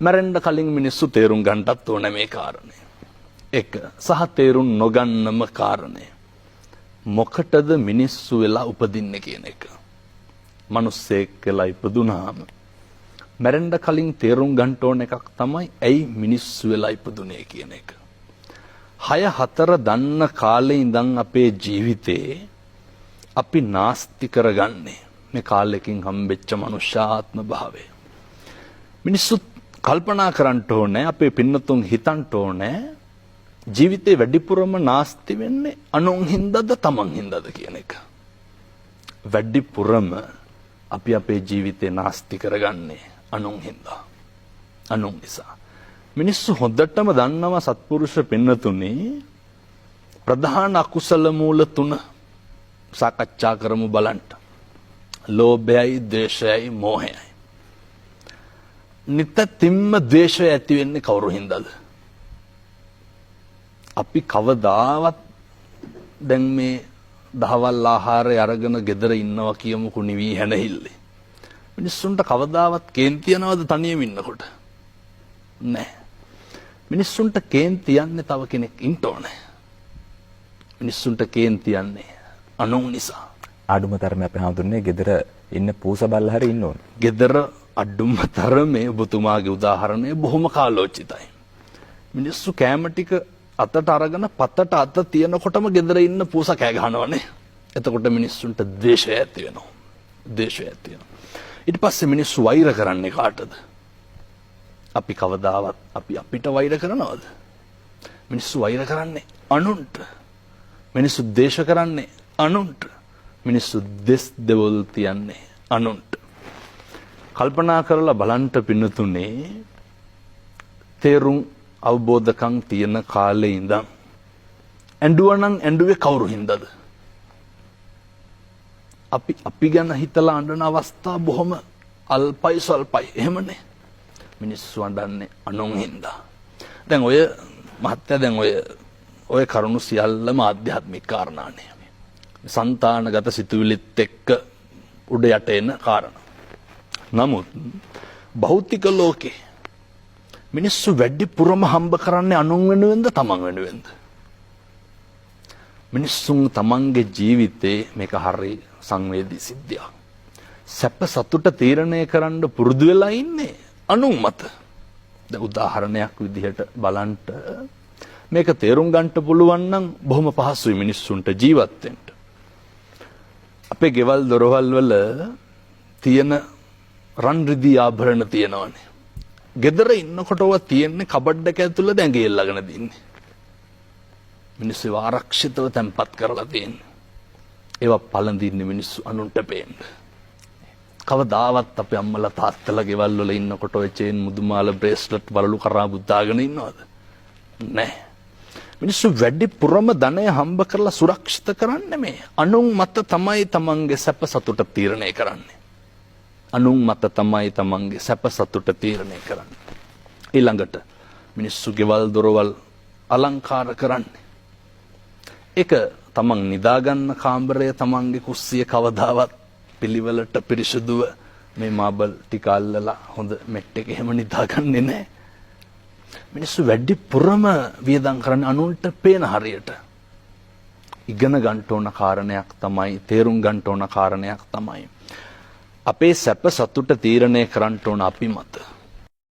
මැරෙන්න කලින් මිනිස්සු තේරුම් ගන්නටත් ඕන මේ කාරණේ. එක සහ තේරුම් නොගන්නම කාරණේ. මොකටද මිනිස්සු වෙලා උපදින්නේ කියන එක. මිනිස්සෙක් වෙලා ඉපදුනාම මැරෙන්න කලින් තේරුම් ගන්න ඕන එකක් තමයි ඇයි මිනිස්සු වෙලා ඉපදුනේ කියන එක. 6-4 දන්න කාලේ ඉඳන් අපේ ජීවිතේ අපි නාස්ති කරගන්නේ මේ කාලෙකින් හම්බෙච්ච මනුෂ්‍යාත්ම භාවය. මිනිස්සු කල්පනා කරන්න ඕනේ අපේ පින්නතුන් හිතන්න ඕනේ ජීවිතේ වැඩිපුරම නාස්ති වෙන්නේ අනුන් හින්දාද තමන් හින්දාද කියන එක. වැඩිපුරම අපි අපේ ජීවිතේ නාස්ති කරගන්නේ අනුන් හින්දා. අනුන් නිසා. මිනිස්සු හොඳටම දන්නවා සත්පුරුෂ පින්නතුනි ප්‍රධාන අකුසල මූල 3 සාකච්ඡා කරමු බලන්න. ලෝභයයි, ද්වේෂයයි, මෝහයයි. නිතරම ද්වේෂය ඇති වෙන්නේ කවුරු හින්දාද? අපි කවදාවත් දැන් මේ දහවල් ආහාරය අරගෙන ගෙදර ඉන්නවා කියමුකෝ නිවි හැනහිල්ලේ. මිනිස්සුන්ට කවදාවත් කේන්ති යනවද තනියම ඉන්නකොට? නැහැ. මිනිස්සුන්ට කේන්ති යන්නේ තව කෙනෙක් ඉන්න ඕනේ. මිනිස්සුන්ට කේන්ති යන්නේ අනුන් නිසා. අඩුම තරමේ අපි හඳුන්නේ ගෙදර ඉන්න පූස බල්ලා හරි ඉන්න ඕනේ. ගෙදර අඩුම තරමේ ඔබතුමාගේ උදාහරණය බොහොම කාලෝචිතයි. මිනිස්සු කැම ටික අතට අරගෙන පතට අත තියනකොටම ගෙදර ඉන්න පූස කෑ ගහනවනේ. එතකොට මිනිස්සුන්ට ද්වේෂය ඇති වෙනවා. ද්වේෂය ඇති වෙනවා. ඊට පස්සේ මිනිස්සු වෛර කරන්නේ කාටද? අපි කවදාවත් අපිට වෛර කරනවද? මිනිස්සු වෛර කරන්නේ අනුන්ට. මිනිස්සු ද්වේෂ කරන්නේ අනුන්ට. මිනිස්සු දෙස් දෙවොල් තියන්නේ අනුන්ට. කල්පනා කරලා බලන්න පින්නතුනේ තේරුම් අවබෝධකම් තියෙන කාලේ ඉඳන් ඇඬුවනම් ඇඬුවේ කවුරු හින්දාද? අපි ගැන හිතලා අඬන අවස්ථා බොහොම අල්පයි සල්පයි. එහෙමනේ. මිනිස්සු අඬන්නේ අනුන් හින්දා. දැන් ඔය මහත්තයා දැන් ඔය කරුණු සියල්ලම ආධ්‍යාත්මික කාරණානේ. సంతానගත සිතුවිලිත් එක්ක උඩ යට එන කාරණා. නමුත් භෞතික ලෝකේ මිනිස්සු වැඩිපුරම හම්බ කරන්නේ අනුන් වෙනුවෙන්ද තමන් වෙනුවෙන්ද? මිනිස්සුන් තමන්ගේ ජීවිතේ මේක හරි සංවේදී සිද්ධියක්. සැප සතුට තීරණය කරන්න පුරුදු වෙලා ඉන්නේ අනුන් මත. දැන් උදාහරණයක් විදිහට බලන්න මේක තේරුම් ගන්න පුළුවන් නම් බොහොම පහසුයි මිනිස්සුන්ට ජීවත් වෙන්න. අපේ ගෙවල් දොරවල් වල තියෙන රන් රිදී ආභරණ තියෙනවනේ. ගෙදර ඉන්නකොට ඔය තියෙන්නේ කබඩ් එක ඇතුළේ දැන් ගෙල්ලගෙන දින්නේ. මිනිස්සු ආරක්ෂිතව තැම්පත් කරලා තියෙන්නේ. ඒවා පළඳින්නේ මිනිස්සු අනුන්ට පේන්න. කවදාවත් අපේ අම්මලා තාත්තලා ගෙවල් වල ඉන්නකොට ඔය චේන් මුදුමාල බ්‍රේස්ලට් වලලු කරා බුද්දාගෙන ඉන්නවද? නැහැ. මිනිස්සු වැඩිපුරම ධනය හම්බ කරලා සුරක්ෂිත කරන්නේ මේ අනුන් මත තමයි තමන්ගේ සැප සතුට තීරණය කරන්නේ. අනුන් මත තමයි තමන්ගේ සැප සතුට තීරණය කරන්නේ. ඊළඟට මිනිස්සු ගෙවල් දොරවල් අලංකාර කරන්නේ. ඒක තමන් නිදාගන්න කාමරය තමන්ගේ කුස්සිය කවදාවත් පිළිවෙලට පිරිසුදුව මේ මාබල් ටික අල්ලලා හොඳ මෙට් එක එහෙම නිදාගන්නේ නැහැ. මිනිස්සු වැඩිපුරම වියදම් කරන්නේ අනුන්ට පේන හරියට. ඉගෙන ගන්න ඕන කාරණයක් තමයි, තේරුම් ගන්න ඕන කාරණයක් තමයි අපේ සැප සතුට තීරණය කරන්න ඕන අපි මත.